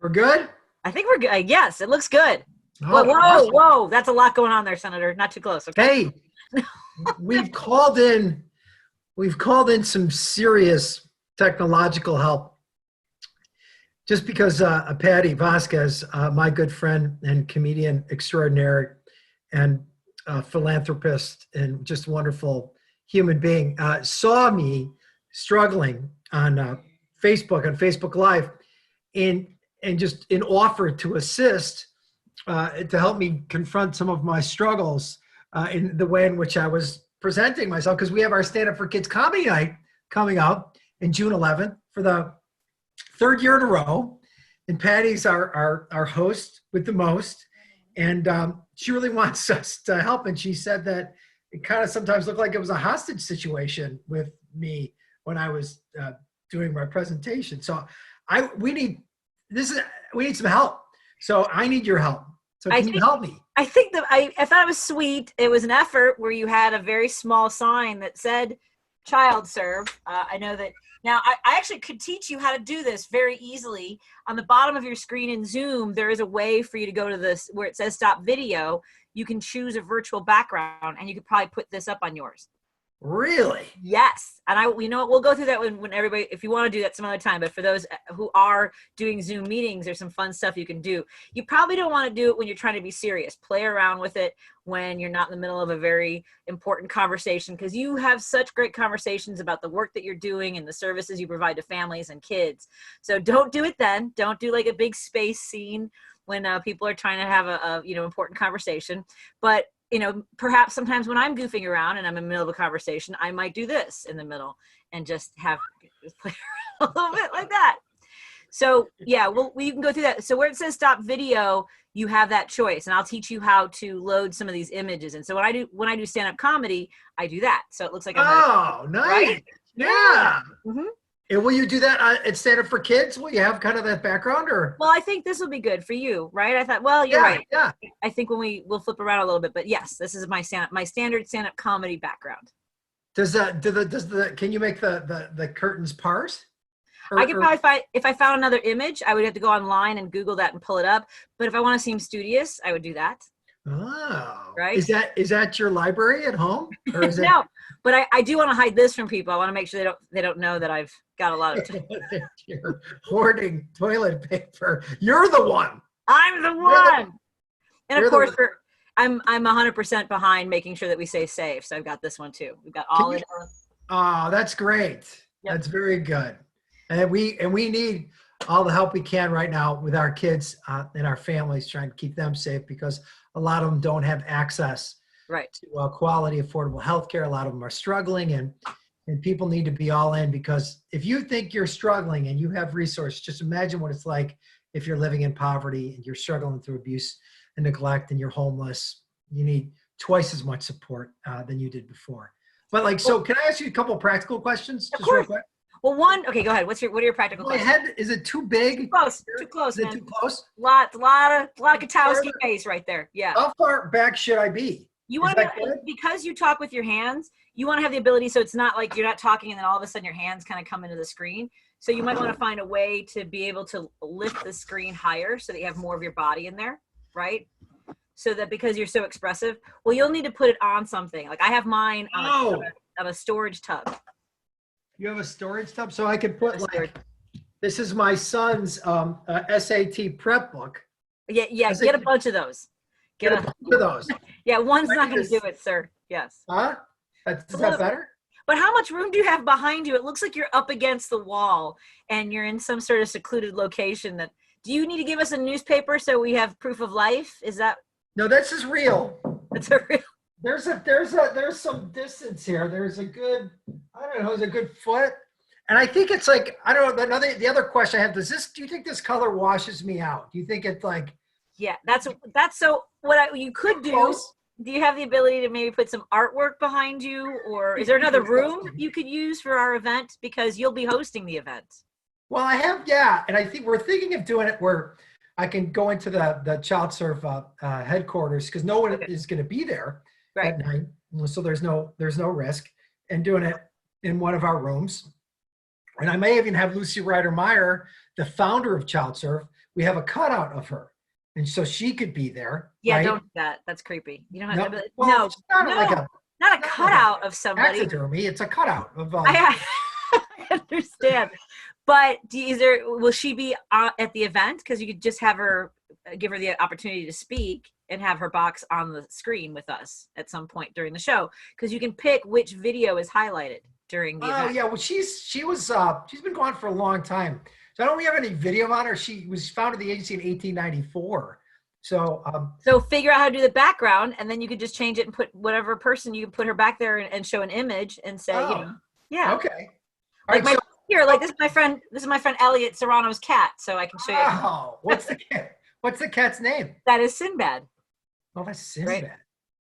We're good? I think we're good. Yes, it looks good. Oh, Whoa, awesome. whoa. That's a lot going on there, Senator. Not too close, okay? Hey, we've called in some serious technological help just because Patti Vasquez, my good friend and comedian extraordinaire and philanthropist and just wonderful human being, saw me struggling on Facebook Live, and just in offer to assist, to help me confront some of my struggles in the way in which I was presenting myself, because we have our Stand Up for Kids comedy night coming up in June 11th for the third year in a row. And Patty's our host with the most. And she really wants us to help. And she said that it kind of sometimes looked like it was a hostage situation with me when I was doing my presentation. So we need some help. So I need your help. So can you help me? I think that I thought it was sweet. It was an effort where you had a very small sign that said child serve. I know that now I actually could teach you how to do this very easily. On the bottom of your screen in Zoom, there is a way for you to go to this where it says stop video. You can choose a virtual background and you could probably put this up on yours. Really? Yes. And we'll go through that when everybody, if you want to do that some other time, but for those who are doing Zoom meetings, there's some fun stuff you can do. You probably don't want to do it when you're trying to be serious. Play around with it when you're not in the middle of a very important conversation, because you have such great conversations about the work that you're doing and the services you provide to families and kids. So don't do it then. Don't do like a big space scene when people are trying to have a important conversation. But perhaps sometimes when I'm goofing around and I'm in the middle of a conversation, I might do this in the middle and just play around a little bit like that. So yeah, we can go through that. So where it says stop video, you have that choice, and I'll teach you how to load some of these images. And so when I do stand-up comedy, I do that. So it looks like nice. Right? Yeah. Mm-hmm. And will you do that at Stand Up for Kids? Will you have kind of that background, or? Well, I think this will be good for you, right? I thought, well, you're right. Yeah. I think we'll flip around a little bit, but yes, this is my standard stand-up comedy background. Can you make the curtains parse? I could probably if I found another image, I would have to go online and Google that and pull it up. But if I want to seem studious, I would do that. Oh, right. Is that your library at home? Or is No, but I do want to hide this from people. I want to make sure they don't know that I've got a lot of time. You're hoarding toilet paper. You're the one. I'm the one. And of course, I'm 100% behind making sure that we stay safe. So I've got this one too. We've got all of Oh, that's great. Yep. That's very good. And we need all the help we can right now with our kids and our families, trying to keep them safe, because a lot of them don't have access to quality, affordable health care. A lot of them are struggling, and people need to be all in, because if you think you're struggling and you have resources, just imagine what it's like if you're living in poverty and you're struggling through abuse and neglect and you're homeless. You need twice as much support than you did before. But so can I ask you a couple of practical questions? Of course. Real quick? Well, okay, go ahead. What are your practical questions? My head, is it too big? Too close, man. Is it too close? Lot of Katowski face right there. Yeah. How far back should I be? You want to because you talk with your hands, you want to have the ability, so it's not like you're not talking and then all of a sudden your hands kind of come into the screen. So you might want to find a way to be able to lift the screen higher so that you have more of your body in there, right? So that because you're so expressive, well, you'll need to put it on something. Like I have mine on a storage tub. You have a storage tub? So I could put this is my son's SAT prep book. Yeah, get a bunch of those. Get a bunch of those. Yeah, one's not going to do it, sir. Yes. Huh? Is that better? But how much room do you have behind you? It looks like you're up against the wall and you're in some sort of secluded location. Do you need to give us a newspaper so we have proof of life? Is that? No, this is real. It's a real. There's some distance here. There's a good foot. And I think it's like, I don't know, the other question I have, do you think this color washes me out? Do you think it's like? Yeah, that's so what you could do. Do you have the ability to maybe put some artwork behind you, or is there another room you could use for our event, because you'll be hosting the event? Well, I have, yeah. And I think we're thinking of doing it where I can go into the Child Serve headquarters, because no one is going to be there at night. So there's no risk, and doing it in one of our rooms. And I may even have Lucy Ryder Meyer, the founder of Child Serve, we have a cutout of her, and so she could be there. Yeah, right? don't do that. That's creepy. You don't have No, to. well, No, it's not no, like a not a not like cutout of somebody. taxidermy. It's a cutout of I understand. But will she be at the event? Because you could just have her, give her the opportunity to speak and have her box on the screen with us at some point during the show. Because you can pick which video is highlighted during the event. yeah. Well, she's been gone for a long time. So I don't have any video on her. She was founded the agency in 1894. So so figure out how to do the background, and then you could just change it and put whatever person you can put her back there and show an image and say, yeah. Okay. Like this is my friend. This is my friend Elliot Serrano's cat, so I can show you. Oh, what's the cat? What's the cat's name? That is Sinbad. Oh, that's Sinbad. Right?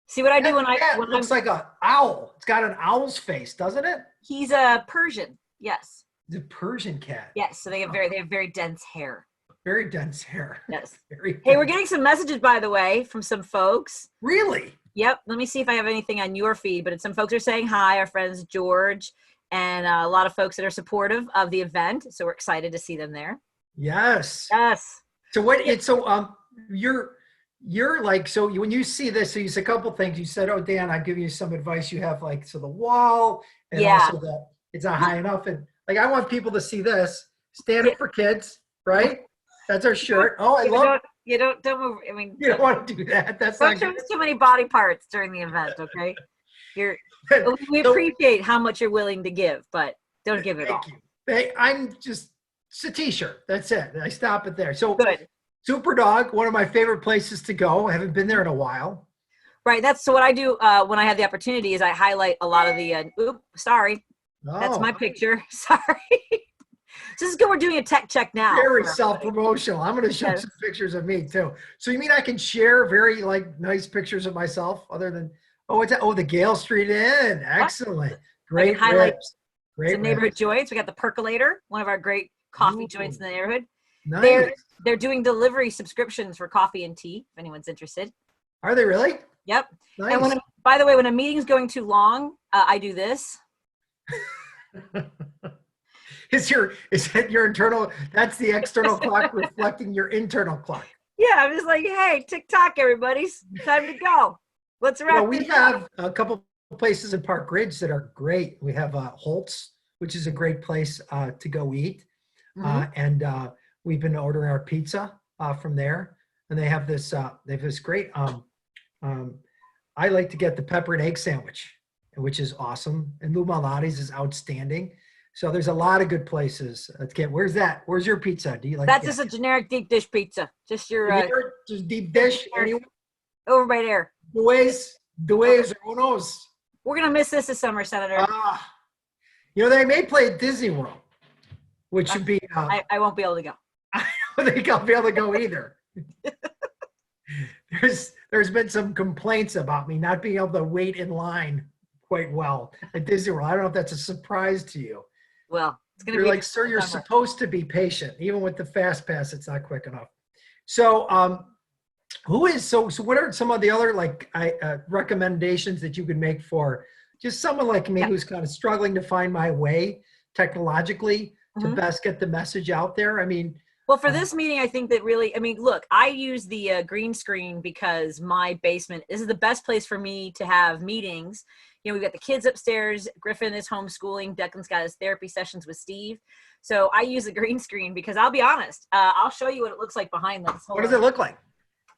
See what I do when looks like an owl. It's got an owl's face, doesn't it? He's a Persian. Yes. The Persian cat. Yes. So they have very dense hair. Very dense hair. Yes. Hey, we're getting some messages, by the way, from some folks. Really? Yep. Let me see if I have anything on your feed, but some folks are saying hi. Our friends George and a lot of folks that are supportive of the event. So we're excited to see them there. Yes. Yes. So you're like, so when you see this, so you said a couple things. You said, oh, Dan, I'll give you some advice. You have like, so the wall and also that it's not high enough. And like, I want people to see this. Stand up for kids, right? That's our shirt. Oh, I love it. Don't move. I mean, you don't want to do that. That's don't not show too many body parts during the event, okay? We appreciate how much you're willing to give, but don't give it all. Thank you. I'm just, it's a t-shirt. That's it. I stop it there. So good. Super Dog, one of my favorite places to go. I haven't been there in a while. Right. So what I do when I have the opportunity is I highlight a lot of the, that's my picture. Sorry. So this is good. We're doing a tech check now. Very self-promotional. I'm going to show some pictures of me too. So you mean I can share very like nice pictures of myself other than, the Gale Street Inn. Excellent. Great ribs. Great some neighborhood joints. We got the Percolator, one of our great coffee joints in the neighborhood. Nice. They're doing delivery subscriptions for coffee and tea, if anyone's interested. Are they really? Yep. Nice. And by the way, when a meeting's going too long, I do this. Is that your internal? That's the external clock reflecting your internal clock. Yeah, I'm just like, hey, TikTok, everybody, time to go. Let's wrap. We have a couple places in Park Ridge that are great. We have Holt's, which is a great place to go eat, and we've been ordering our pizza from there. And they have this great. I like to get the pepper and egg sandwich, which is awesome, and Lou Malnati's is outstanding. So there's a lot of good places to get. Where's that? Where's your pizza? Do you like? That's just a generic deep dish pizza. Just your just deep dish. Over by there. Dues or unos. We're gonna miss this summer, Senator. They may play at Disney World, which should be. I won't be able to go. I don't think I'll be able to go either. There's been some complaints about me not being able to wait in line quite well at Disney World. I don't know if that's a surprise to you. Well, it's going to be like, sir, you're supposed to be patient. Even with the fast pass, it's not quick enough. So, so what are some of the other recommendations that you could make for just someone like me who's kind of struggling to find my way technologically to best get the message out there? I mean, well, for this meeting, I think that really, look, I use the green screen because my basement, this is the best place for me to have meetings. We've got the kids upstairs. Griffin is homeschooling. Declan's got his therapy sessions with Steve. So I use a green screen because I'll be honest, I'll show you what it looks like behind this. What does it look like?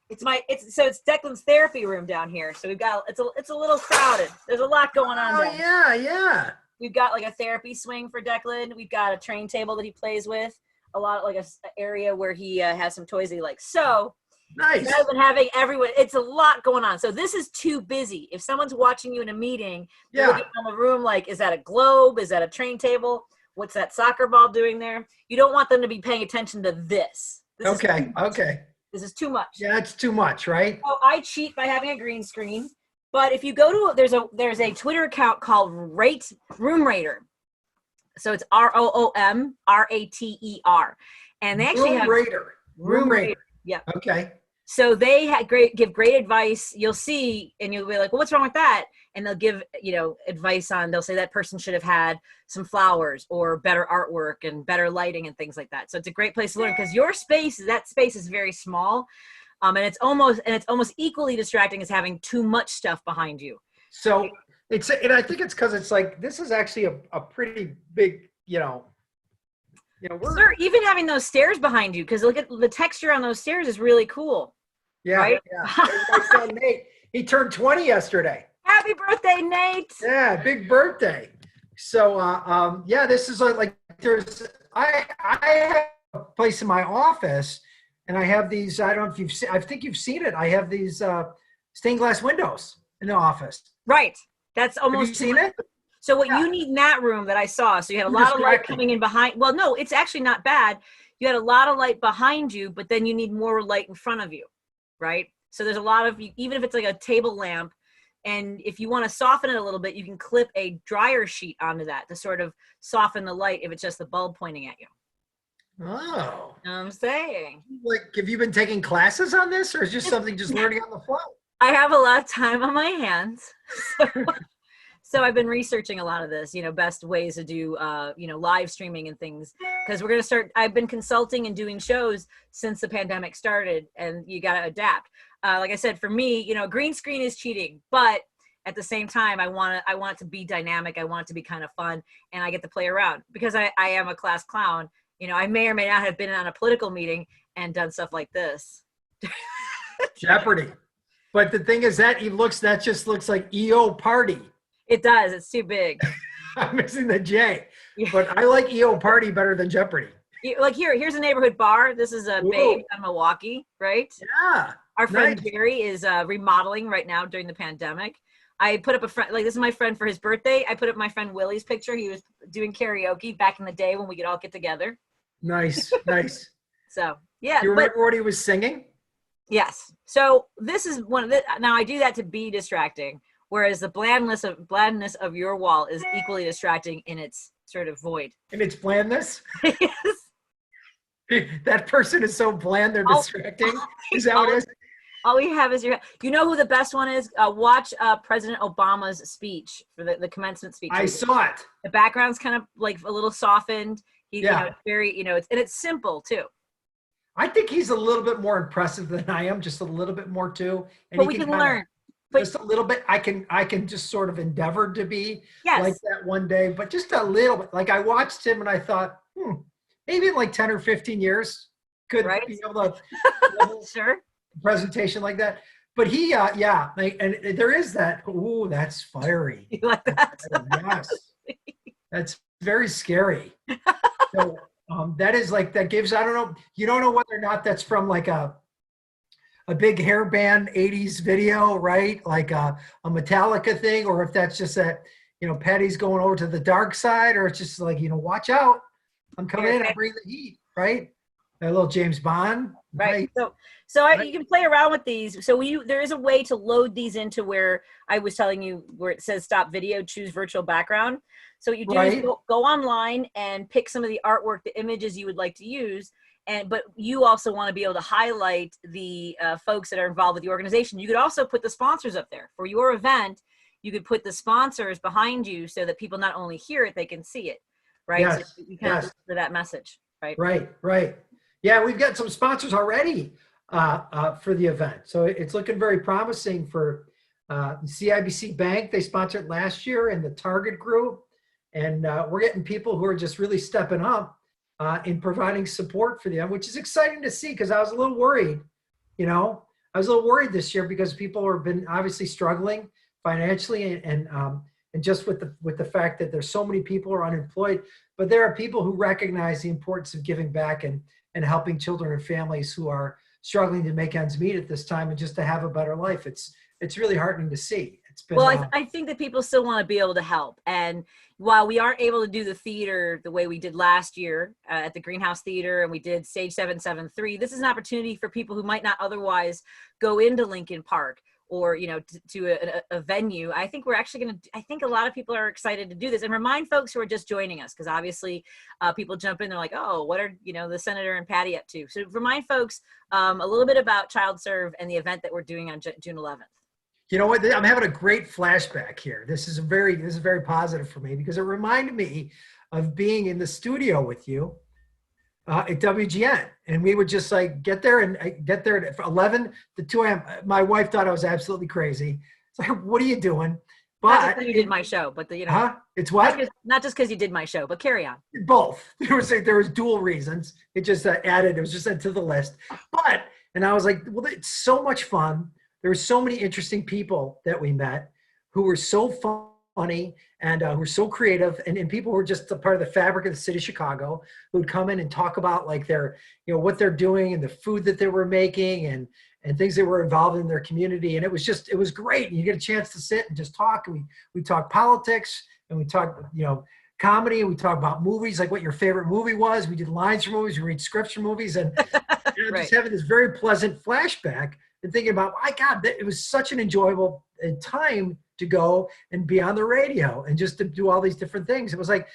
It's Declan's therapy room down here. So we've got, it's a little crowded. There's a lot going on there. Yeah. We've got like a therapy swing for Declan. We've got a train table that he plays with. A lot of an area where he has some toys that he likes. So nice. Rather than having everyone, it's a lot going on. So this is too busy. If someone's watching you in a meeting, you're looking around the room like, is that a globe? Is that a train table? What's that soccer ball doing there? You don't want them to be paying attention to this. Okay. This is too much. Yeah, it's too much, right? So I cheat by having a green screen. But if you go to, there's a Twitter account called Room Raider. So it's ROOMRATER. And they actually have Room Raider. Yeah. Okay. So they give great advice. You'll see, and you'll be like, well, what's wrong with that? And they'll give, advice on, they'll say that person should have had some flowers or better artwork and better lighting and things like that. So it's a great place to learn because that space is very small. And it's almost equally distracting as having too much stuff behind you. So and I think it's because it's like, this is actually a pretty big, Sir, even having those stairs behind you, because look at the texture on those stairs is really cool. Yeah. Right? Yeah. My son Nate, he turned 20 yesterday. Happy birthday, Nate. Yeah, big birthday. So this is like I have a place in my office, and I have these, I don't know if you've seen, I think you've seen it. I have these stained glass windows in the office. Right. That's almost. Have you seen it? So what you need in that room that I saw, so you had a lot of light coming in behind. Well, no, it's actually not bad. You had a lot of light behind you, but then you need more light in front of you, right? So there's a lot of, even if it's like a table lamp, and if you want to soften it a little bit, you can clip a dryer sheet onto that to sort of soften the light if it's just the bulb pointing at you. Oh. I'm saying. Like, have you been taking classes on this, or is just something just learning on the fly? I have a lot of time on my hands. So I've been researching a lot of this, best ways to do, live streaming and things, because we're going to start, I've been consulting and doing shows since the pandemic started, and you got to adapt. Like I said, for me, green screen is cheating, but at the same time, I want it to be dynamic. I want it to be kind of fun, and I get to play around because I am a class clown. I may or may not have been on a political meeting and done stuff like this. Jeopardy. But the thing is that just looks like EO Party. It does. It's too big. I'm missing the J. But I like EO Party better than Jeopardy. Like here's a neighborhood bar. This is a Babe on Milwaukee, right? Yeah. Our friend Jerry is remodeling right now during the pandemic. I put up this is my friend for his birthday. I put up my friend Willie's picture. He was doing karaoke back in the day when we could all get together. Nice, nice. So, yeah. You remember what he was singing? Yes. So this is now I do that to be distracting, whereas the blandness of your wall is equally distracting in its sort of void. In its blandness? Yes. That person is so bland, they're distracting. Is that what it is? All we have is who the best one is? Watch President Obama's speech for the commencement speech. I saw it. The background's kind of like a little softened. It's very, it's simple too. I think he's a little bit more impressive than I am, just a little bit more too. And but we can learn. Just a little bit. I can just sort of endeavor to be like that one day, but just a little bit. Like I watched him and I thought, maybe in like 10 or 15 years could be able to sure. Presentation like that. But he, and there is that. Ooh, that's fiery. You like that? Yes, that's very scary. So that is like that gives. I don't know. You don't know whether or not that's from like a big hair band 80s video, right? Like a Metallica thing, or if that's just that Patty's going over to the dark side, or it's just like watch out, I'm coming in, I bring the heat, right? A little James Bond. Right. You can play around with these. So there is a way to load these into where I was telling you where it says stop video, choose virtual background. So what you do is go online and pick some of the artwork, the images you would like to use. But you also want to be able to highlight the folks that are involved with the organization. You could also put the sponsors up there for your event. You could put the sponsors behind you so that people not only hear it, they can see it. Right. Yes. So you kind of for that message. Right. Right. Yeah, we've got some sponsors already for the event. So it's looking very promising for CIBC Bank. They sponsored last year, and the Target Group. And we're getting people who are just really stepping up in providing support for them, which is exciting to see because I was a little worried. I was a little worried this year because people have been obviously struggling financially and just with the fact that there's so many people who are unemployed. But there are people who recognize the importance of giving back and helping children and families who are struggling to make ends meet at this time and just to have a better life. It's really heartening to see. It's been, I think that people still want to be able to help. And while we aren't able to do the theater the way we did last year at the Greenhouse Theater, and we did Stage 773, this is an opportunity for people who might not otherwise go into Lincoln Park or, to a venue, I think we're actually I think a lot of people are excited to do this. And remind folks who are just joining us, because obviously people jump in, they're like, oh, what are, the senator and Patti up to? So remind folks a little bit about Child Serve and the event that we're doing on June 11th. You know what? I'm having a great flashback here. This is very positive for me because it reminded me of being in the studio with you at WGN, and we would just like get there at 11 to 2 a.m. My wife thought I was absolutely crazy. It's like, what are you doing? Not just because you did my show, but it's what? Not just because you did my show, but carry on. Both. There was dual reasons. It just added. It was just added to the list. And I was like, well, it's so much fun. There were so many interesting people that we met who were so funny and who were so creative, and people who were just a part of the fabric of the city of Chicago, who would come in and talk about like their, what they're doing and the food that they were making and things that were involved in their community. And it was great. And you get a chance to sit and just talk. And we talk politics, and we talk, comedy, and we talk about movies, like what your favorite movie was. We did lines for movies, we read scripts for movies, and Right. just having this very pleasant flashback and thinking about, my God, it was such an enjoyable time to go and be on the radio and just to do all these different things. It was like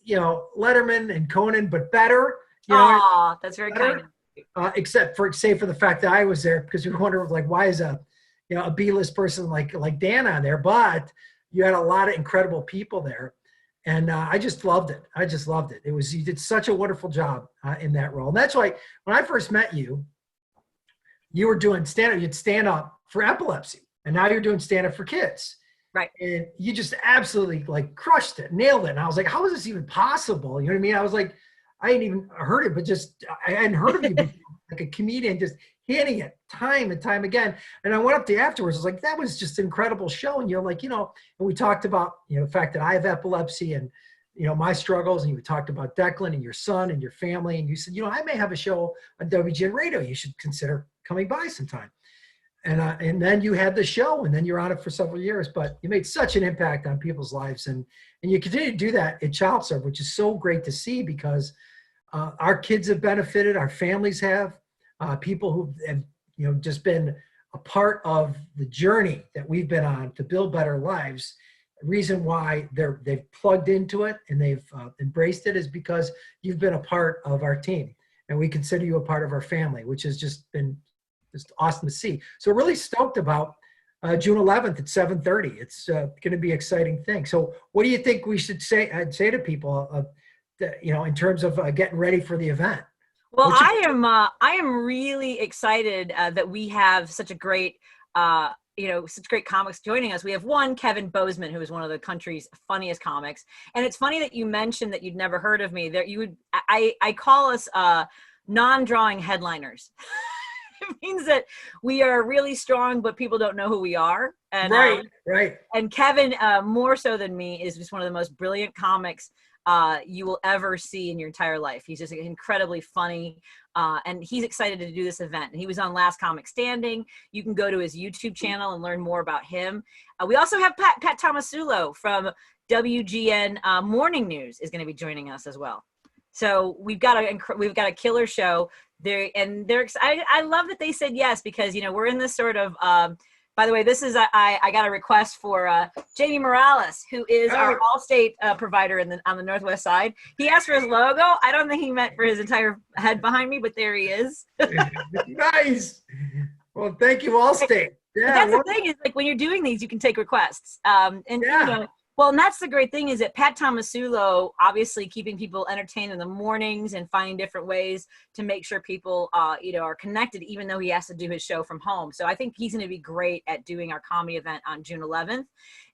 Letterman and Conan, but better. Oh, that's very kind of you. Except for the fact that I was there, because we wonder like, why is a B-list person like Dan on there? But you had a lot of incredible people there. And I just loved it. You did such a wonderful job in that role. And that's why when I first met you, you were doing stand-up. You'd stand up for epilepsy. And now you're doing stand-up for kids. Right. And you just absolutely like crushed it, nailed it. And I was like, how is this even possible? You know what I mean? I was like, I hadn't even heard it, but I hadn't heard of you before, like a comedian just hitting it time and time again. And I went up to you afterwards. I was like, that was just an incredible show. And you're like, and we talked about, the fact that I have epilepsy and, my struggles. And you talked about Declan and your son and your family. And you said, I may have a show on WGN Radio. You should consider coming by sometime. And then you had the show, and then you're on it for several years, but you made such an impact on people's lives. And you continue to do that at Child Serve, which is so great to see, because our kids have benefited, our families have, people who have, just been a part of the journey that we've been on to build better lives. The reason why they've plugged into it and they've embraced it is because you've been a part of our team, and we consider you a part of our family, which has just been just awesome to see. So we're really stoked about June 11th at 7:30. It's going to be an exciting thing. So what do you think we should say to people, in terms of getting ready for the event? Well, I am really excited that we have such a great, such great comics joining us. We have one, Kevin Bozeman, who is one of the country's funniest comics. And it's funny that you mentioned that you'd never heard of me. I call us non-drawing headliners. It means that we are really strong, but people don't know who we are. And, right. And Kevin, more so than me, is just one of the most brilliant comics you will ever see in your entire life. He's just incredibly funny, and he's excited to do this event. And he was on Last Comic Standing. You can go to his YouTube channel and learn more about him. We also have Pat Tomasulo from WGN Morning News is going to be joining us as well. So we've got a killer show. They're excited. I love that they said yes, because we're in this sort of. By the way, this is I got a request for Jamie Morales, who is our Allstate provider on the Northwest side. He asked for his logo. I don't think he meant for his entire head behind me, but there he is. Nice. Well, thank you, Allstate. Yeah. But that's the thing, is like when you're doing these, you can take requests. Well, and that's the great thing, is that Pat Tomasulo, obviously keeping people entertained in the mornings and finding different ways to make sure people, are connected, even though he has to do his show from home. So I think he's going to be great at doing our comedy event on June 11th.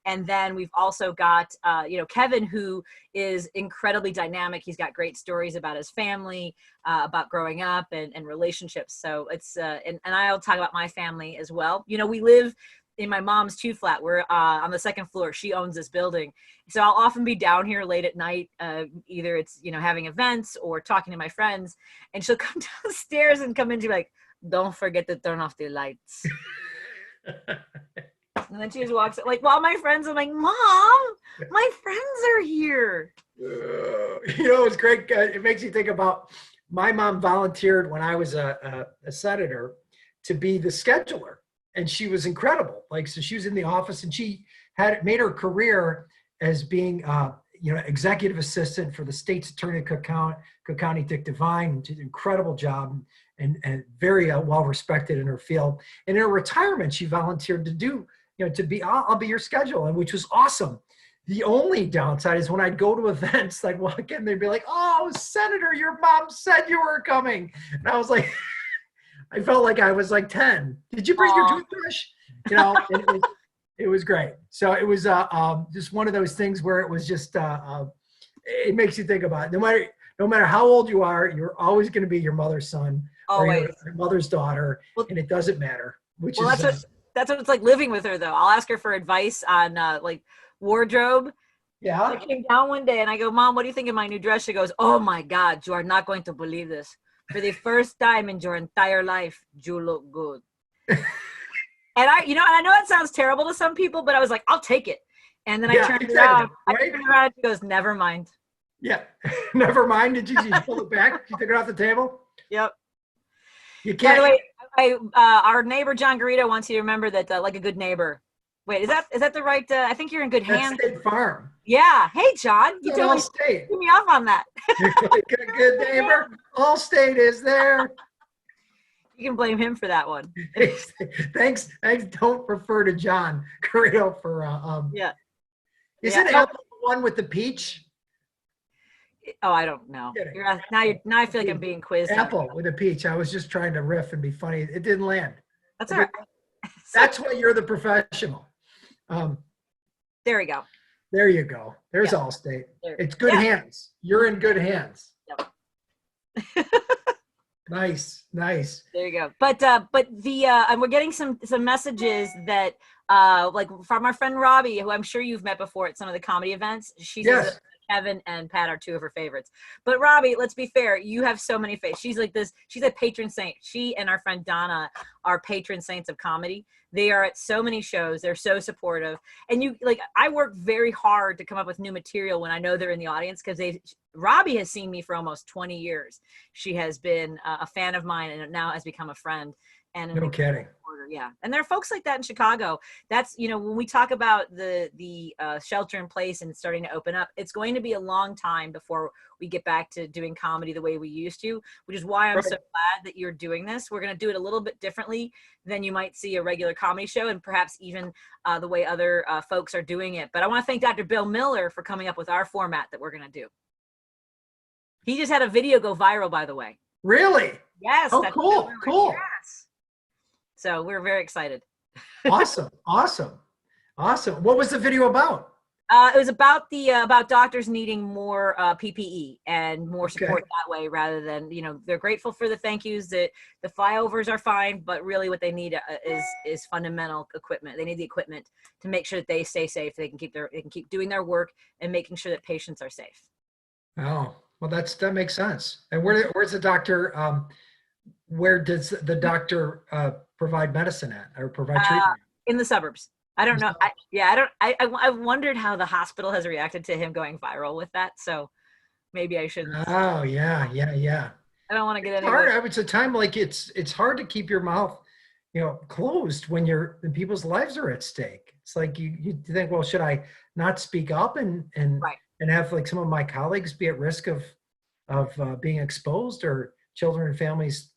And then we've also got, Kevin, who is incredibly dynamic. He's got great stories about his family, about growing up and relationships. So it's, and I'll talk about my family as well. We live in my mom's 2-flat. We're on the second floor. She owns this building. So I'll often be down here late at night. Either it's, having events or talking to my friends, and she'll come downstairs and come in to be like, don't forget to turn off the lights. And then she just walks, like, while my friends are like, Mom, my friends are here. It's great. It makes you think about, my mom volunteered when I was a senator to be the scheduler and she was incredible. Like, so she was in the office, and she had made her career as being, executive assistant for the state's attorney of Cook County, Dick Devine. Did an incredible job, and very well respected in her field. And in her retirement, she volunteered to do, I'll be your schedule, and which was awesome. The only downside is when I'd go to events, I'd walk in, they'd be like, "Oh, Senator, your mom said you were coming." And I was like, I felt like I was like 10. Did you bring your toothbrush? It was great. So it was just one of those things where it was just, it makes you think about it. No matter how old you are, you're always going to be your mother's son or your mother's daughter, and it doesn't matter. That's what it's like living with her, though. I'll ask her for advice on like wardrobe. Yeah. I came down one day and I go, "Mom, what do you think of my new dress?" She goes, "Oh my God, you are not going to believe this. For the first time in your entire life, you look good." And I know that sounds terrible to some people, but I was like, "I'll take it." And then I turned around. Right? I turned around. She goes, "Never mind." Yeah, never mind. Did you pull it back? You took it off the table? Yep. You can't. By the way, our neighbor John Garrido wants you to remember that, like a good neighbor. Wait, is that the right? I think you're in good hands. That's State Farm. Yeah. Hey, John. You totally threw me off on that. You're like a good neighbor. Allstate is there. You can blame him for that one. Thanks. Don't refer to John Garrido for. Yeah. Isn't Apple the one with the peach? Oh, I don't know. Now I feel like I'm being quizzed. Apple with a peach. I was just trying to riff and be funny. It didn't land. That's all right. That's why you're the professional. There we go. There you go. There's Allstate. It's good hands. You're in good hands. Yep. Nice. There you go. But and we're getting some messages that like from our friend Robbie, who I'm sure you've met before at some of the comedy events. She says Kevin and Pat are two of her favorites. But Robbie, let's be fair, you have so many favorites. She's like this. She's a patron saint. She and our friend Donna are patron saints of comedy. They are at so many shows. They're so supportive. And I work very hard to come up with new material when I know they're in the audience, because Robbie has seen me for almost 20 years. She has been a fan of mine and now has become a friend. And no kidding. Yeah. And there are folks like that in Chicago. That's, when we talk about the shelter in place and starting to open up, it's going to be a long time before we get back to doing comedy the way we used to, which is why I'm so glad that you're doing this. We're going to do it a little bit differently than you might see a regular comedy show, and perhaps even the way other folks are doing it. But I want to thank Dr. Bill Miller for coming up with our format that we're going to do. He just had a video go viral, by the way. Really? Yes. Oh, cool. Yes. So we're very excited. Awesome. What was the video about? It was about doctors needing more PPE and more support that way, rather than, they're grateful for the thank yous, that the flyovers are fine, but really what they need is fundamental equipment. They need the equipment to make sure that they stay safe. They can keep doing their work and making sure that patients are safe. Oh, well, that makes sense. And where's the doctor? Where does the doctor provide medicine at, or provide treatment? In the suburbs. I don't know. I've wondered how the hospital has reacted to him going viral with that. So maybe I shouldn't. Oh, yeah. I don't want to get any. It's a time like it's hard to keep your mouth, closed when people's lives are at stake. It's like you think, well, should I not speak up and have like some of my colleagues be at risk of being exposed, or children and families,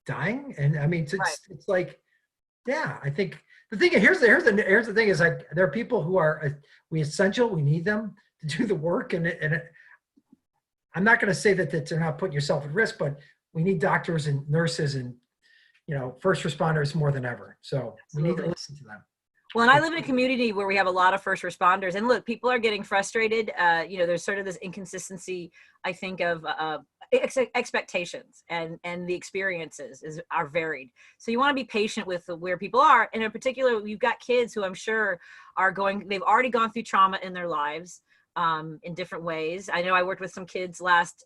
dying? And I mean, it's like, yeah, I think the thing, here's the thing is, like, there are people who are essential. We need them to do the work. And I'm not going to say that they're not putting yourself at risk, but we need doctors and nurses and, first responders more than ever. So we need to listen to them. Well, and I live in a community where we have a lot of first responders, and look, people are getting frustrated. There's sort of this inconsistency, I think, of expectations and the experiences are varied. So you want to be patient with where people are. And in particular, you've got kids who I'm sure they've already gone through trauma in their lives in different ways. I know I worked with some kids last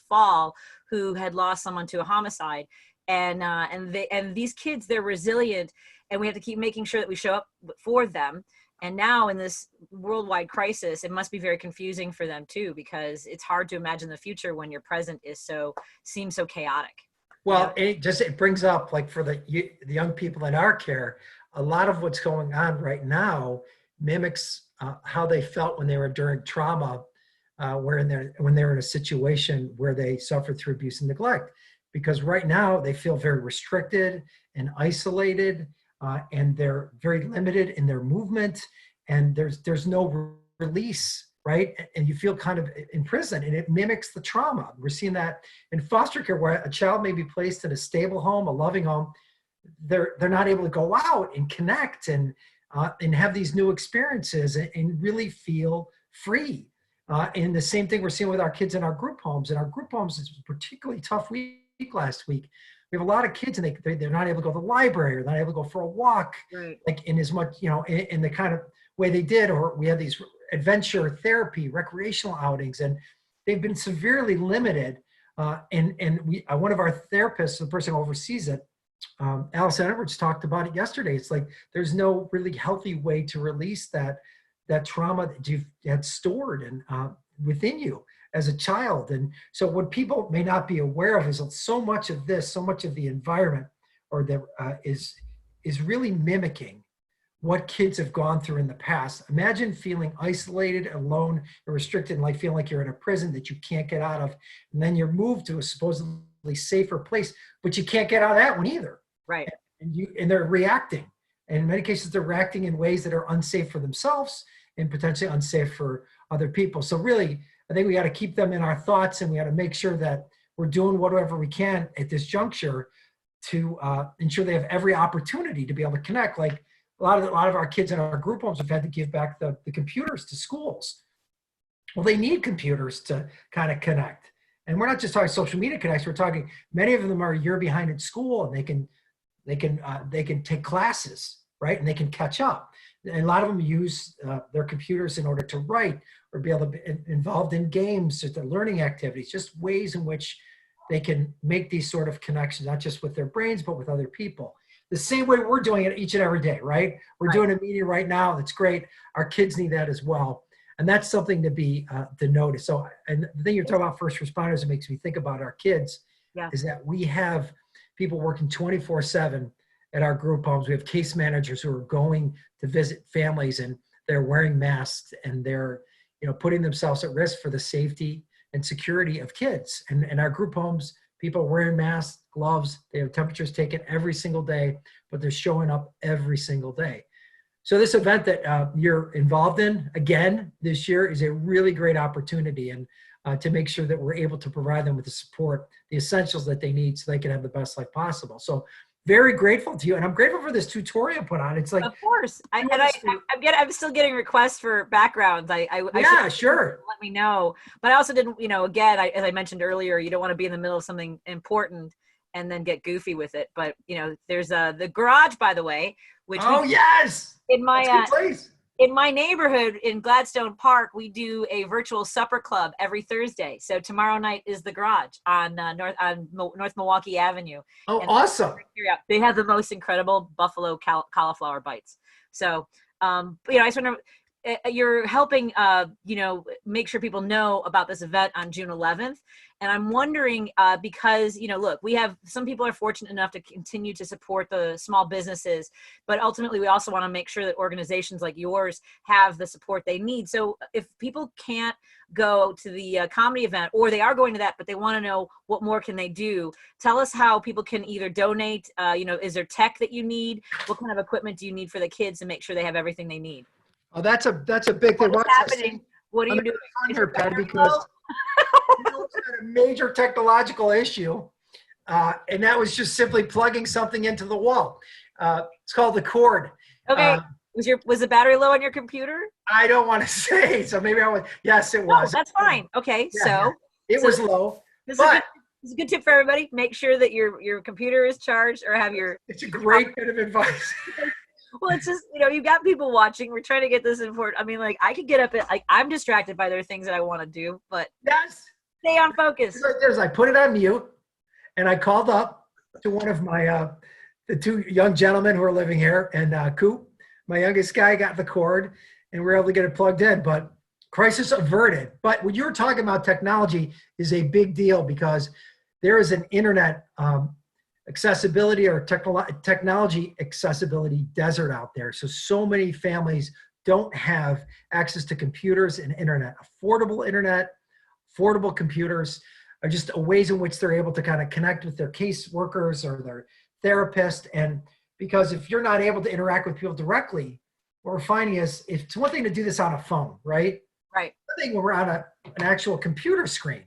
fall who had lost someone to a homicide, and these kids, they're resilient, and we have to keep making sure that we show up for them. And now in this worldwide crisis, it must be very confusing for them too, because it's hard to imagine the future when your present seems so chaotic. Well, it brings up, like, for the young people in our care, a lot of what's going on right now mimics how they felt when they were during trauma, when they're in a situation where they suffered through abuse and neglect. Because right now they feel very restricted and isolated, and they're very limited in their movement, and there's no release, right? And you feel kind of in prison, and it mimics the trauma. We're seeing that in foster care, where a child may be placed in a stable home, a loving home. They're not able to go out and connect and have these new experiences and really feel free. And the same thing we're seeing with our kids in our group homes. In our group homes, it's a particularly tough week last week. We have a lot of kids, and they're not able to go to the library, or they're not able to go for a walk, Right. like in as much, in the kind of way they did. Or we have these adventure therapy, recreational outings, and they've been severely limited. And one of our therapists, the person who oversees it, Allison Edwards, talked about it yesterday. It's like there's no really healthy way to release that trauma that you've had stored and within you as a child. And so what people may not be aware of is that so much of the environment is really mimicking what kids have gone through in the past. Imagine feeling isolated, alone, or restricted, and like feeling like you're in a prison that you can't get out of. And then you're moved to a supposedly safer place, but you can't get out of that one either. Right. And they're reacting. And in many cases, they're reacting in ways that are unsafe for themselves and potentially unsafe for other people. So really, I think we got to keep them in our thoughts, and we got to make sure that we're doing whatever we can at this juncture to ensure they have every opportunity to be able to connect. Like a lot of our kids in our group homes have had to give back the computers to schools. Well, they need computers to kind of connect. And we're not just talking social media connects. We're talking, many of them are a year behind in school, and they can take classes, right? And they can catch up. And a lot of them use their computers in order to write or be able to be involved in games, or the learning activities, just ways in which they can make these sort of connections, not just with their brains, but with other people. The same way we're doing it each and every day, right? We're doing a meeting right now. That's great. Our kids need that as well. And that's something to be to notice. So, and the thing you're talking about, first responders, it makes me think about our kids, is that we have people working 24/7 at our group homes. We have case managers who are going to visit families, and they're wearing masks, and they're putting themselves at risk for the safety and security of kids. And in our group homes, people are wearing masks, gloves, they have temperatures taken every single day, but they're showing up every single day. So this event that you're involved in, again, this year, is a really great opportunity, and to make sure that we're able to provide them with the support, the essentials that they need so they can have the best life possible. So very grateful to you, and I'm grateful for this tutorial put on. It's like, of course, I'm still getting requests for backgrounds. Yeah, sure. Let me know. But I also didn't, again, as I mentioned earlier, you don't want to be in the middle of something important and then get goofy with it. But there's the garage, by the way, which yes, in my that's a good place. In my neighborhood in Gladstone Park, we do a virtual supper club every Thursday. So tomorrow night is the garage on North Milwaukee Avenue. Oh, and awesome! They have the most incredible buffalo cauliflower bites. So, I just want to, you're helping, make sure people know about this event on June 11th. And I'm wondering, because, look, we have, some people are fortunate enough to continue to support the small businesses, but ultimately we also want to make sure that organizations like yours have the support they need. So if people can't go to the comedy event, or they are going to that, but they want to know what more can they do, tell us how people can either donate, is there tech that you need? What kind of equipment do you need for the kids to make sure they have everything they need? Oh, that's a big thing. What's happening? What are you doing? Here, Pat, because it's a major technological issue, and that was just simply plugging something into the wall. It's called the cord. Okay. Was the battery low on your computer? I don't want to say, so maybe I was. Yes, it was. No, that's fine. Okay, yeah, it was low. This is a good tip for everybody. Make sure that your computer is charged, or have your. It's a great bit of advice. Well, it's just, you've got people watching. We're trying to get this important. I mean, like, I could get up at, I'm distracted by their things that I want to do, but yes, stay on focus. I put it on mute, and I called up to one of my, the two young gentlemen who are living here, and Coop, my youngest guy, got the cord, and we were able to get it plugged in, but crisis averted. But what you were talking about, technology is a big deal, because there is an internet accessibility or technology accessibility desert out there. So many families don't have access to computers and internet, affordable computers, are just ways in which they're able to kind of connect with their caseworkers or their therapist. And because if you're not able to interact with people directly, what we're finding is it's one thing to do this on a phone, right? Right. Another thing when we're on an actual computer screen,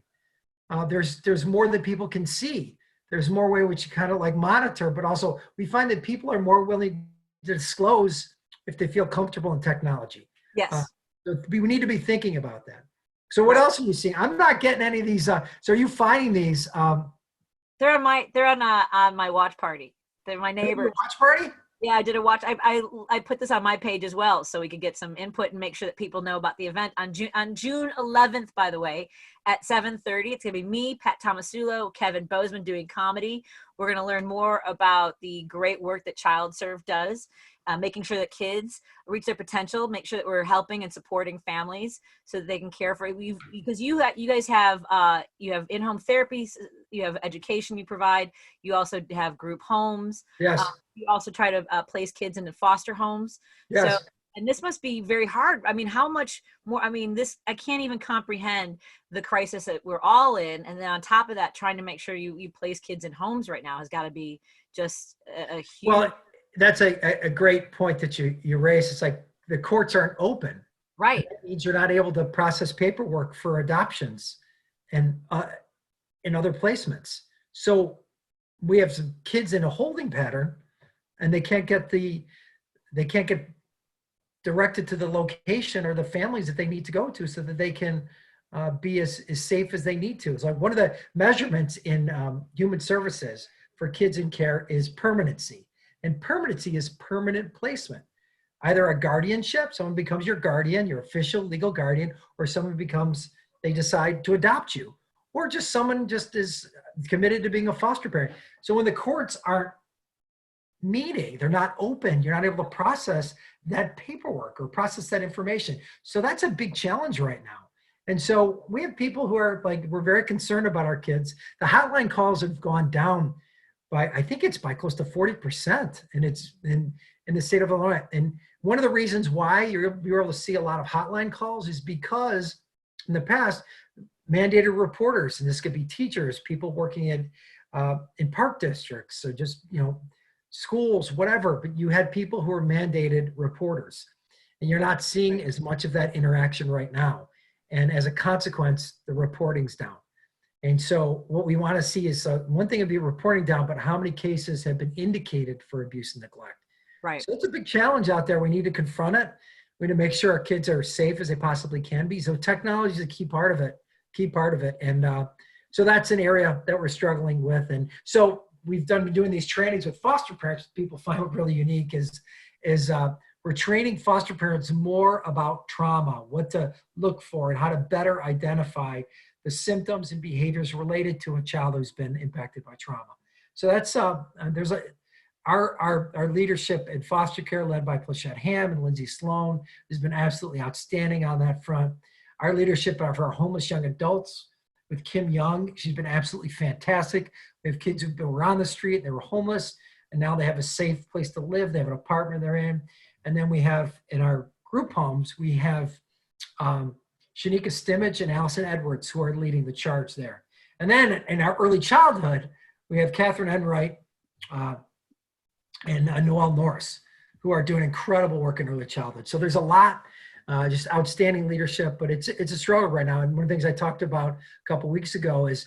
there's more that people can see. There's more way which you kind of like monitor, but also we find that people are more willing to disclose if they feel comfortable in technology. Yes. So we need to be thinking about that. So what else are you seeing? I'm not getting any of these. So are you finding these? They're on my watch party. They're my neighbors. Watch party? Yeah, I did a watch. I put this on my page as well, so we could get some input and make sure that people know about the event on June 11th. By the way, at 7:30, it's gonna be me, Pat Tomasulo, Kevin Bozeman doing comedy. We're gonna learn more about the great work that Child Serve does, making sure that kids reach their potential, make sure that we're helping and supporting families so that they can care for you. Because you guys have in-home therapies, you have education you provide, you also have group homes. Yes. You also try to place kids into foster homes. Yes. So, and this must be very hard. I mean, how much more? I mean, I can't even comprehend the crisis that we're all in. And then on top of that, trying to make sure you place kids in homes right now has got to be just a huge. Well, that's a great point that you raised. It's like the courts aren't open. Right. That means you're not able to process paperwork for adoptions and in other placements. So we have some kids in a holding pattern, and they can't get directed to the location or the families that they need to go to so that they can be as safe as they need to. It's like one of the measurements in human services for kids in care is permanency. And permanency is permanent placement. Either a guardianship, someone becomes your guardian, your official legal guardian, or they decide to adopt you. Or just someone just is committed to being a foster parent. So when the courts aren't meeting, they're not open, you're not able to process that paperwork or process that information. So that's a big challenge right now. And so we have people who are like, we're very concerned about our kids. The hotline calls have gone down by, I think it's by close to 40%, and it's in the state of Illinois. And one of the reasons why you're able to see a lot of hotline calls is because in the past, mandated reporters, and this could be teachers, people working in park districts, so just, schools, whatever, but you had people who were mandated reporters, and you're not seeing as much of that interaction right now. And as a consequence, the reporting's down. And so what we want to see is one thing would be reporting down, but how many cases have been indicated for abuse and neglect? Right. So it's a big challenge out there. We need to confront it. We need to make sure our kids are as safe as they possibly can be. So technology is a key part of it. And so that's an area that we're struggling with. And so we've been doing these trainings with foster parents. People find it really unique is we're training foster parents more about trauma, what to look for, and how to better identify the symptoms and behaviors related to a child who's been impacted by trauma. So that's our leadership in foster care, led by Plachette Ham and Lindsay Sloan, has been absolutely outstanding on that front. Our leadership of our homeless young adults with Kim Young, she's been absolutely fantastic. We have kids who were on the street, they were homeless, and now they have a safe place to live. They have an apartment they're in. And then we have in our group homes, we have Shanika Stimage and Allison Edwards, who are leading the charge there. And then in our early childhood, we have Catherine Enright and Noelle Norris, who are doing incredible work in early childhood. So there's a lot, just outstanding leadership, but it's a struggle right now. And one of the things I talked about a couple of weeks ago is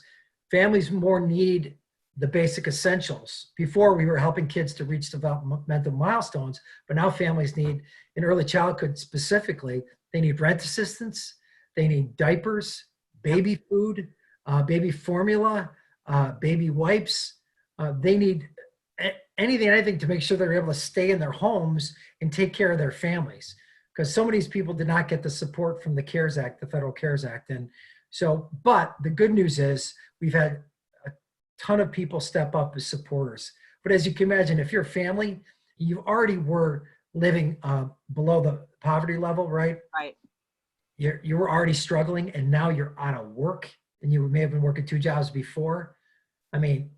families more need the basic essentials. Before, we were helping kids to reach developmental milestones, but now families need, in early childhood specifically, they need rent assistance, they need diapers, baby food, baby formula, baby wipes. They need anything to make sure they're able to stay in their homes and take care of their families. Because some of these people did not get the support from the CARES Act, the Federal CARES Act. And so, but the good news is we've had a ton of people step up as supporters. But as you can imagine, if you're a family, you already were living below the poverty level, right? Right. You were already struggling, and now you're out of work, and you may have been working 2 jobs before. I mean,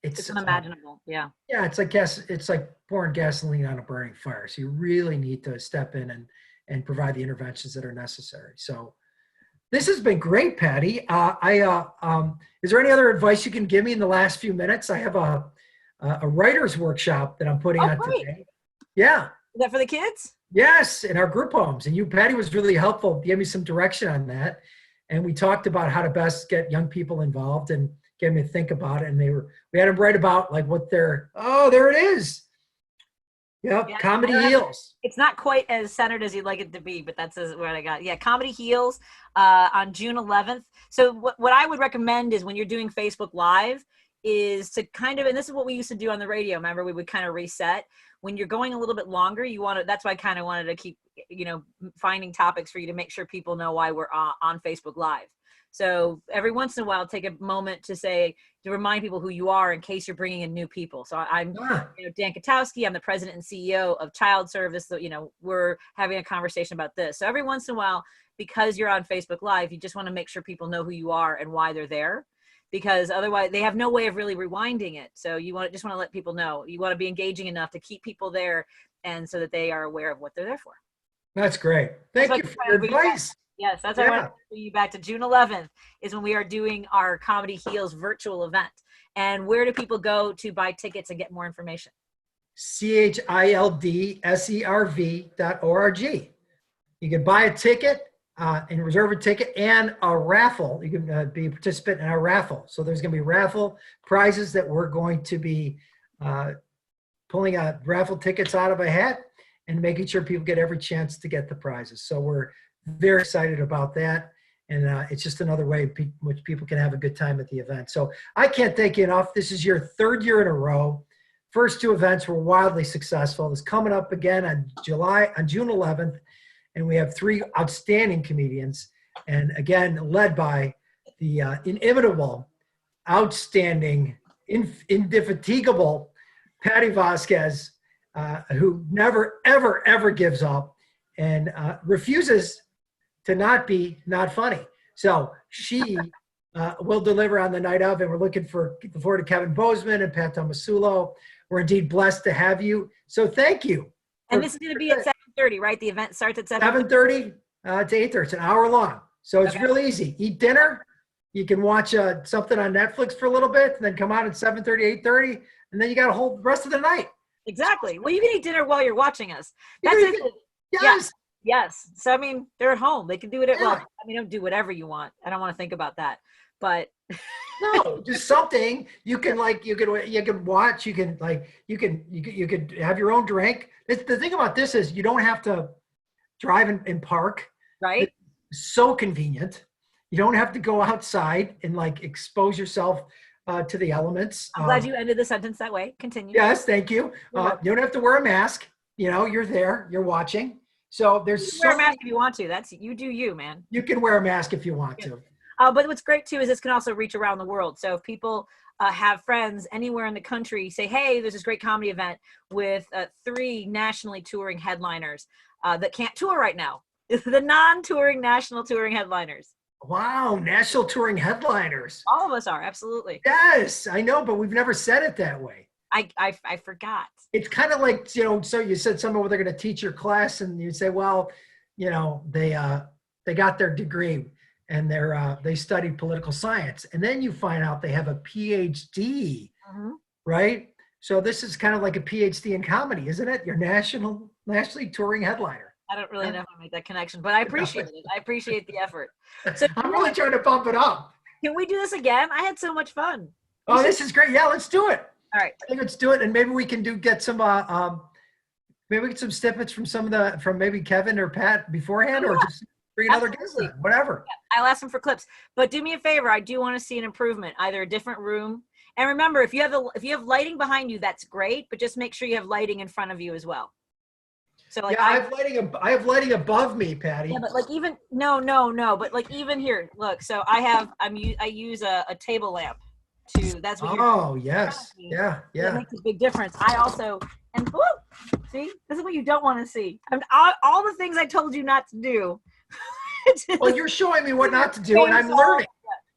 It's unimaginable. Yeah. yeah, it's like it's like pouring gasoline on a burning fire. So you really need to step in and provide the interventions that are necessary. So this has been great, Patty. Is there any other advice you can give me in the last few minutes? I have a writer's workshop that I'm putting Oh, on great. today. Yeah. Is that for the kids? Yes, in our group homes. And you, Patty, was really helpful. Gave me some direction on that. And we talked about how to best get young people involved and get them to think about it. And we had them write about like what there it is. Yep, Yeah, Comedy Heals. It's not quite as centered as you'd like it to be, but that's what I got. Yeah, Comedy Heals on June 11th. So what I would recommend is when you're doing Facebook Live is to kind of, and this is what we used to do on the radio. Remember, we would kind of reset. When you're going a little bit longer, that's why I kind of wanted to keep, finding topics for you to make sure people know why we're on Facebook Live. So every once in a while, take a moment to remind people who you are in case you're bringing in new people. So I'm Dan Katowski. I'm the president and CEO of Child Service. So, we're having a conversation about this. So every once in a while, because you're on Facebook Live, you just want to make sure people know who you are and why they're there, because otherwise they have no way of really rewinding it. So you just want to let people know. You want to be engaging enough to keep people there, and so that they are aware of what they're there for. That's great. Thank you for your advice. Yes, that's why I want to bring you back to June 11th is when we are doing our Comedy Heals virtual event. And where do people go to buy tickets and get more information? childserv.org. You can buy a ticket and reserve a ticket and a raffle. You can be a participant in our raffle. So there's going to be raffle prizes that we're going to be pulling out raffle tickets out of a hat and making sure people get every chance to get the prizes. So we're very excited about that. And it's just another way which people can have a good time at the event. So I can't thank you enough. This is your third year in a row. First two events were wildly successful. It's coming up again on June 11th. And we have three outstanding comedians. And again, led by the inimitable, outstanding, indefatigable Patti Vasquez, who never, ever, ever gives up and refuses to not be not funny. So she will deliver on the night of, and we're looking forward to Kevin Bozeman and Pat Tomasulo. We're indeed blessed to have you. So thank you. And this is going to be at 7:30, right? The event starts at 7:30 to 8:30. It's an hour long. So it's real easy. Eat dinner. You can watch something on Netflix for a little bit, and then come out at 7:30, 8:30, and then you got a whole rest of the night. Exactly. Well, you can eat dinner while you're watching us. That's it. Yes. Yes. So, I mean, they're at home. They can do it at well. I mean, don't do whatever you want. I don't want to think about that. But no, just something you can watch. You can have your own drink. The thing about this is you don't have to drive and park. Right. It's so convenient. You don't have to go outside and expose yourself to the elements. I'm glad you ended the sentence that way. Continue. Yes, thank you. You don't have to wear a mask. You're there. You're watching. So there's wear a mask if you want to. That's you do you, man. You can wear a mask if you want to. But what's great too is this can also reach around the world. So if people have friends anywhere in the country, say, hey, there's this great comedy event with 3 nationally touring headliners that can't tour right now. The non-touring national touring headliners. Wow, national touring headliners. All of us are, absolutely. Yes, I know, but we've never said it that way. I forgot. It's kind of like, so you said something where they're going to teach your class and you say, well, they got their degree and they studied political science. And then you find out they have a PhD, right? So this is kind of like a PhD in comedy, isn't it? Your nationally touring headliner. I don't really know how to make that connection, but I appreciate it. I appreciate the effort. So I'm really trying to bump it up. Can we do this again? I had so much fun. Oh, this is great. Yeah, let's do it. All right. I think let's do it. And maybe we can get some snippets from maybe Kevin or Pat beforehand, or just bring another guest in, whatever. Yeah, I'll ask them for clips. But do me a favor. I do want to see an improvement, either a different room. And remember, if you have lighting behind you, that's great. But just make sure you have lighting in front of you as well. So I have lighting above me, Patty. Yeah, but even no. But even here, look. So I use a table lamp. That's what yes. Yeah. That makes a big difference. I also see, this is what you don't want to see. All the things I told you not to do. Well, you're showing me what not to do, and I'm learning.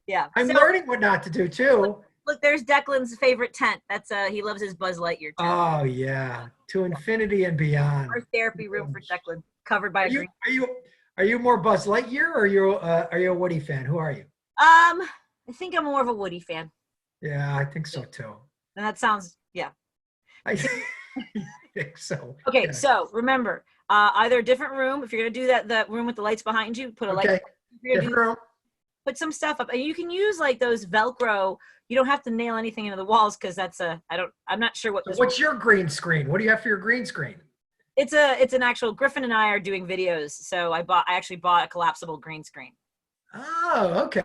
Yeah. I'm learning what not to do too. Look, there's Declan's favorite tent. That's he loves his Buzz Lightyear tent. Oh yeah, to infinity and beyond. Our therapy room for Declan, covered by a green. Are you more Buzz Lightyear or are you a Woody fan? Who are you? I think I'm more of a Woody fan. Yeah, I think so too. And that sounds, yeah. I think so. Okay, Yeah. so remember, either a different room. If you're gonna do that room with the lights behind you, put a light. Okay. Different room. Put some stuff up, and you can use like those Velcro. You don't have to nail anything into the walls because that's I'm not sure what. So what's your green screen? What do you have for your green screen? It's an actual. Griffin and I are doing videos, so I actually bought a collapsible green screen. Oh, okay.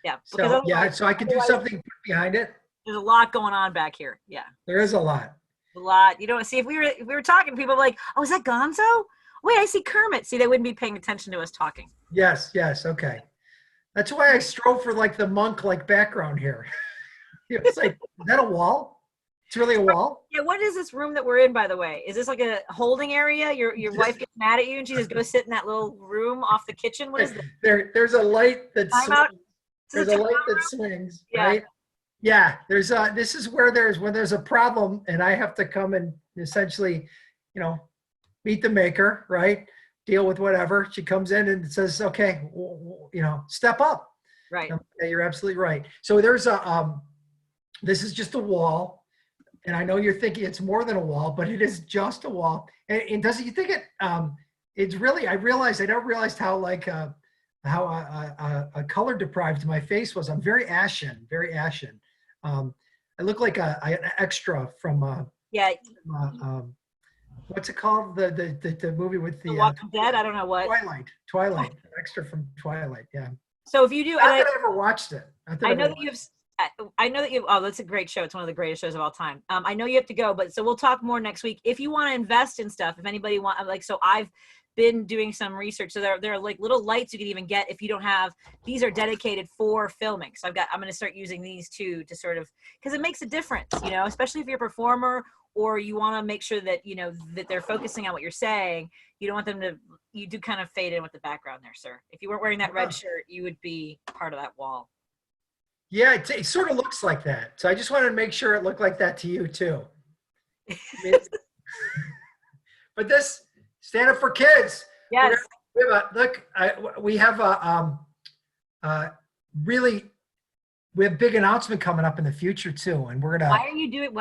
Yeah. So I can do something behind it. There's a lot going on back here. Yeah. There is a lot. A lot. You don't see if we were talking, people are like, oh, is that Gonzo? Wait, I see Kermit. See, they wouldn't be paying attention to us talking. Yes. Okay. That's why I strove for like the monk like background here. It's like, is that a wall? It's really a wall? Yeah, what is this room that we're in, by the way? Is this like a holding area? Your wife gets mad at you and she just goes sit in that little room off the kitchen? What is this? There's a light that Timeout? there's a light that swings, Yeah. right? Yeah, this is where there's a problem and I have to come and essentially, meet the maker, right? Deal with whatever. She comes in and says, okay, step up. Right. Okay, you're absolutely right. So there's this is just a wall. And I know you're thinking it's more than a wall, but it is just a wall. And doesn't you think it's really, I don't realize how like, how color deprived my face was. I'm very ashen. I look like an extra from, what's it called? The movie with the Walking Dead? I don't know what. Twilight, extra from Twilight. Yeah. So if you do, Not that I ever watched it. I know that you. Oh, that's a great show. It's one of the greatest shows of all time. I know you have to go, but so we'll talk more next week. If you want to invest in stuff, if anybody so I've been doing some research. So there are like little lights you can even get if you don't have. These are dedicated for filming. So I'm going to start using these too to sort of, because it makes a difference, especially if you're a performer or you want to make sure that that they're focusing on what you're saying. You don't want them to. You do kind of fade in with the background there, sir. If you weren't wearing that red shirt, you would be part of that wall. Yeah, it sort of looks like that. So I just wanted to make sure it looked like that to you too. But this Stand Up for Kids. Yes. We have a big announcement coming up in the future too, and we're gonna. Why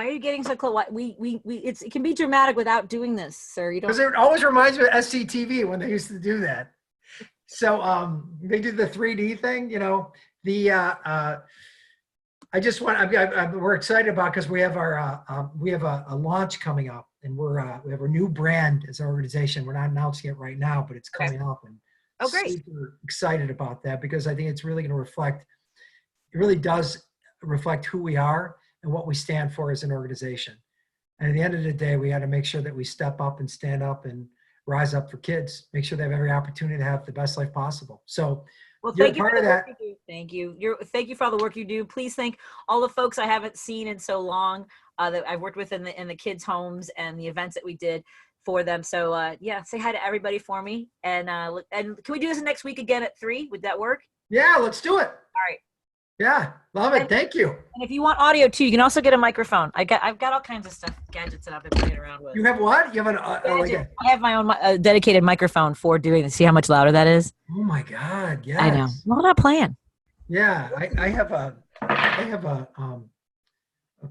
are you getting so close? It can be dramatic without doing this, sir. You don't. Because it always reminds me of SCTV when they used to do that. So they do the 3D thing, we're excited about because we have a launch coming up, and we have a new brand as an organization. We're not announcing it right now, but it's coming up, and great. Super excited about that because I think it's really going to reflect. It really does reflect who we are and what we stand for as an organization. And at the end of the day, we got to make sure that we step up and stand up and rise up for kids. Make sure they have every opportunity to have the best life possible. So. Well, thank you for the work you do. Thank you. Thank you for all the work you do. Please thank all the folks I haven't seen in so long that I've worked with in the kids' homes and the events that we did for them. So say hi to everybody for me. And can we do this next week again at 3? Would that work? Yeah, let's do it. All right. Yeah, love it. Thank you. And if you want audio too, you can also get a microphone. I've got all kinds of stuff, gadgets that I've been playing around with. You have what? You have I have my own dedicated microphone for doing this. See how much louder that is? Oh my God! Yes. I know. Well, I'm not playing. Yeah, I have a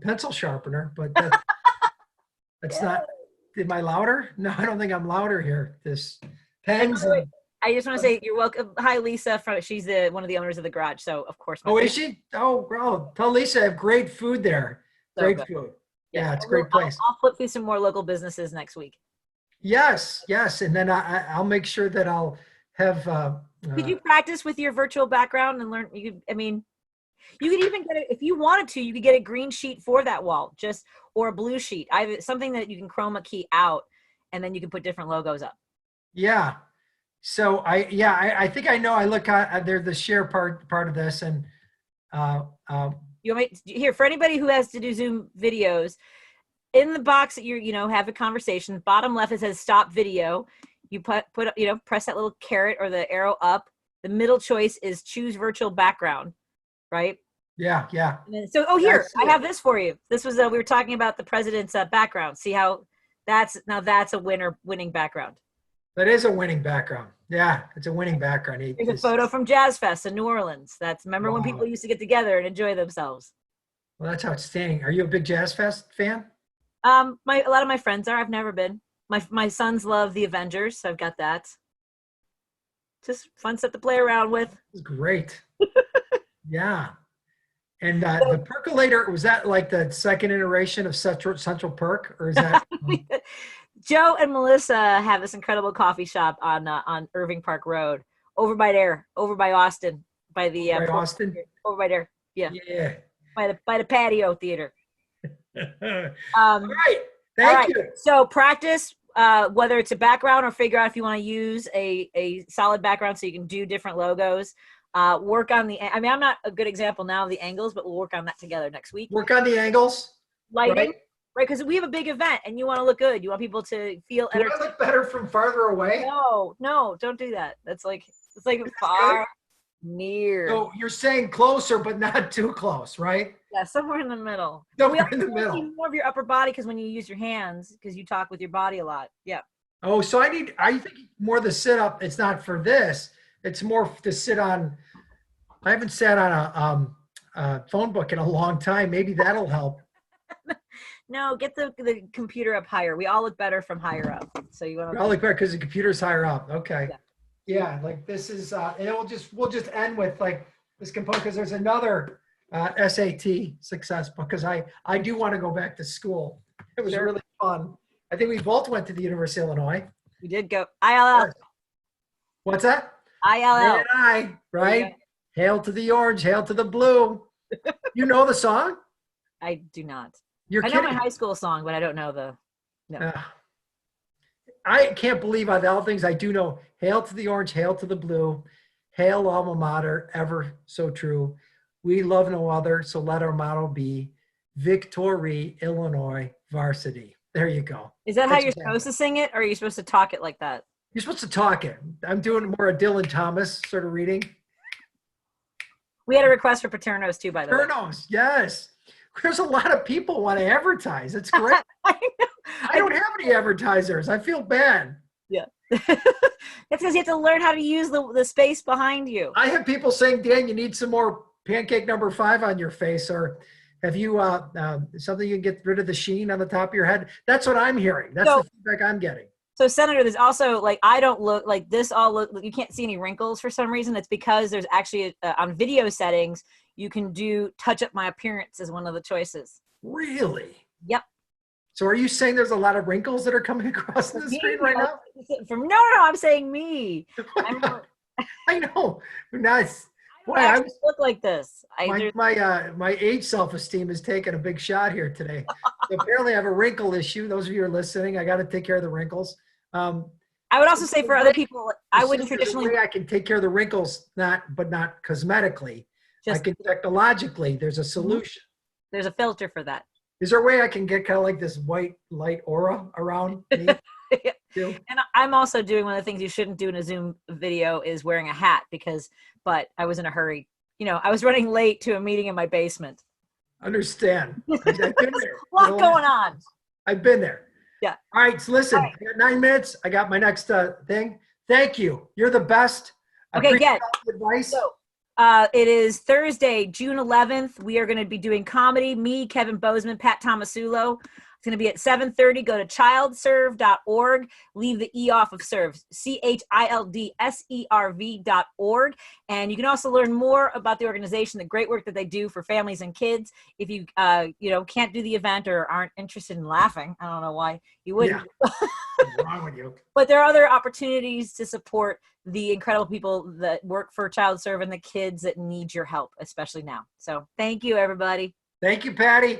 pencil sharpener, but that's not. Am I louder? No, I don't think I'm louder here. This pens. I just want to say you're welcome. Hi, Lisa. She's one of the owners of the garage, so of course. Oh, is she? Oh, bro. Tell Lisa I have great food there. Great food. Yeah, it's a great place. I'll flip through some more local businesses next week. Yes, and then I'll make sure that I'll have. Could you practice with your virtual background and learn? You could even get it if you wanted to. You could get a green sheet for that wall, or a blue sheet. Something that you can chroma key out, and then you can put different logos up. Yeah. So I think I know. I look at they're the share part of this, and you want me here for anybody who has to do Zoom videos. In the box that you have a conversation, bottom left it says stop video. You press that little caret or the arrow up. The middle choice is choose virtual background, right? Yeah, yeah. And then, so, oh, here, That's I it. have this for you. This was, we were talking about the president's background. See how that's a winning background. That is a winning background. Yeah, it's a winning background. Here's a photo from Jazz Fest in New Orleans. Remember when people Wow. used to get together and enjoy themselves. Well, that's outstanding. Are you a big Jazz Fest fan? A lot of my friends are. I've never been. My sons love the Avengers, so I've got that. Just fun stuff to play around with. It's great. Yeah. And the percolator, was that like the second iteration of Central Perk, or is that? Joe and Melissa have this incredible coffee shop on Irving Park Road, over by Austin, by the By Austin? over by there. Yeah. Yeah. By the patio theater. All right. Thank you. So practice, whether it's a background or figure out if you want to use a solid background so you can do different logos. Work on I'm not a good example now of the angles, but we'll work on that together next week. Work on the angles. Lighting, right? Because we have a big event and you want to look good. You want people to feel Do I look better from farther away? No, don't do that. It's like far, near. So you're saying closer, but not too close, right? Yeah, somewhere in the middle. Somewhere in the middle. See more of your upper body because when you use your hands, because you talk with your body a lot. Yeah. Oh, so I think more the sit up. It's not for this. It's more to sit on. I haven't sat on a phone book in a long time. Maybe that'll help. No, get the computer up higher. We all look better from higher up. So you want to. I like better because the computer's higher up. Okay. Yeah, like this is, and we'll just end with like this component because there's another SAT success book because I do want to go back to school. It was really fun. I think we both went to the University of Illinois. We did go ILL. What's that? ILL. And I, right? Hail to the orange, hail to the blue. You know the song? I do not. You're I kidding. know my high school song, but I don't know the. No. I can't believe out of all things I do know. Hail to the orange, hail to the blue. Hail alma mater, ever so true. We love no other, so let our motto be Victory, Illinois varsity. There you go. Is that how you're supposed to sing it, or are you supposed to talk it like that? You're supposed to talk it. I'm doing more a Dylan Thomas sort of reading. We had a request for Paternos too, by the way. Paternos, yes. There's a lot of people want to advertise. It's great. I know. I don't have any advertisers. I feel bad. Yeah. That's because you have to learn how to use the space behind you. I have people saying, Dan, you need some more pancake number 5 on your face, or have you something you can get rid of the sheen on the top of your head? That's what I'm hearing. That's the feedback I'm getting. So, Senator, there's also I don't look like this. You can't see any wrinkles for some reason. It's because there's actually on video settings you can do touch up my appearance as one of the choices. Really? Yep. So are you saying there's a lot of wrinkles that are coming across the screen right now? No, I'm saying me. I know. Nice. Boy, I look like this. My age self-esteem is taking a big shot here today. So apparently I have a wrinkle issue. Those of you who are listening, I got to take care of the wrinkles. I would also say for other people, I wouldn't traditionally. I can take care of the wrinkles, not cosmetically. I can technologically. There's a solution. There's a filter for that. Is there a way I can get kind of like this white light aura around me? And I'm also doing one of the things you shouldn't do in a Zoom video is wearing a hat but I was in a hurry. I was running late to a meeting in my basement. Understand. I've been there. A lot going on. I've been there. Yeah. All right. So listen, I got 9 minutes. I got my next thing. Thank you. You're the best. Okay, get advice. So, it is Thursday, June 11th. We are going to be doing comedy. Me, Kevin Bozeman, Pat Tomasulo. It's going to be at 7:30. Go to childserve.org. Leave the E off of serve. childserv.org. And you can also learn more about the organization, the great work that they do for families and kids. If you can't do the event or aren't interested in laughing, I don't know why you wouldn't. Yeah. What's wrong with you? But there are other opportunities to support the incredible people that work for Child Serve and the kids that need your help, especially now. So thank you, everybody. Thank you, Patty.